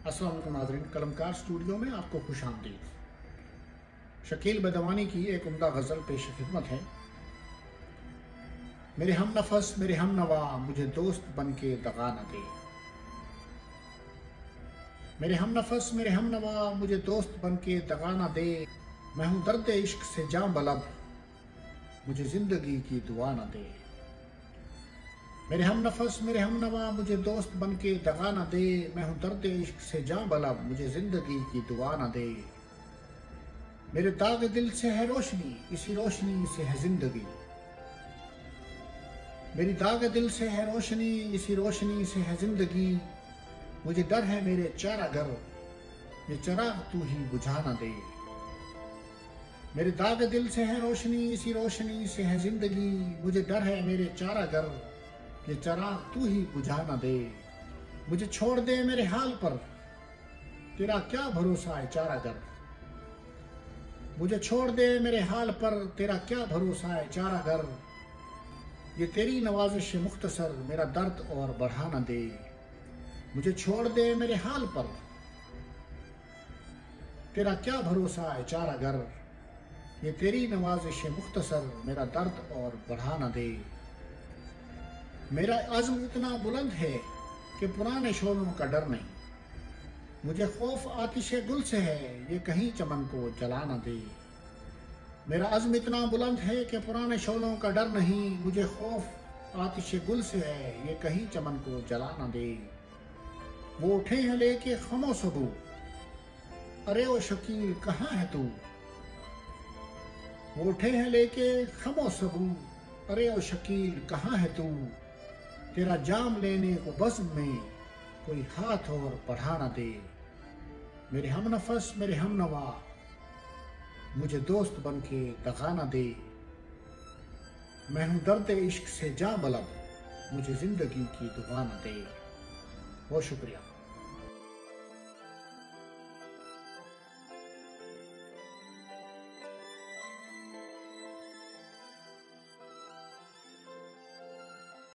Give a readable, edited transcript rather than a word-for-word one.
अस्सलाम वालेकुम नाज़रीन, कलमकार स्टूडियो में आपको खुशामदीद। शकील बदवानी की एक उम्दा गज़ल पेश खिदमत है। मेरे हम नफस मेरे हम नवा मुझे दोस्त बन के दगा न दे। मेरे हम नफस मेरे हम नवा मुझे दोस्त बन के दगा न दे। मैं हूँ दर्द इश्क से जाम बलब, मुझे जिंदगी की दुआ न दे। मेरे हम नफस मेरे हम नवा मुझे दोस्त बन के दगा न दे। मैं हूँ दर्द इश्क से जाम बलब, मुझे जिंदगी की दुआ न दे। मेरे दाग दिल से है रोशनी, इसी रोशनी से है जिंदगी। मेरी दाग दिल से है रोशनी, इसी रोशनी से है जिंदगी। मुझे डर है मेरे चारागर, ये चराग तू ही बुझा न दे। मेरे दाग दिल से है रोशनी, इसी रोशनी से है जिंदगी। मुझे डर है मेरे चारागर, ये चराग तू ही बुझा न दे। मुझे छोड़ दे मेरे हाल पर, तेरा क्या भरोसा है चारागर। मुझे छोड़ दे मेरे हाल पर, तेरा क्या भरोसा है चारागर। ये तेरी नवाजिश मुख्तसर मेरा दर्द और बढ़ा न दे। मुझे छोड़ दे मेरे हाल पर, तेरा क्या भरोसा है चारागर। ये तेरी नवाजिश मुख्तसर मेरा दर्द और बढ़ा न दे। मेरा अज़्म इतना बुलंद है कि पुराने शोलों का डर नहीं। मुझे खौफ आतिशे गुल से है, ये कहीं चमन को जला न दे। मेरा अज़्म इतना बुलंद है कि पुराने शोलों का डर नहीं। मुझे खौफ आतिशे गुल से है, ये कहीं चमन को जला न दे। वो उठे हैं लेके खमो सबू, अरे ओ शकील कहाँ है तू। वो उठे हैं लेके खमो सबू, अरे ओ शकील कहाँ है तू। तेरा जाम लेने को बज़्म में कोई हाथ और बढ़ा न दे। मेरे हम नफस मेरे हम नवा मुझे दोस्त बन के दगा न दे। मैं हूँ दर्द इश्क से जाम बलब, मुझे जिंदगी की दुआ न दे। बहुत शुक्रिया।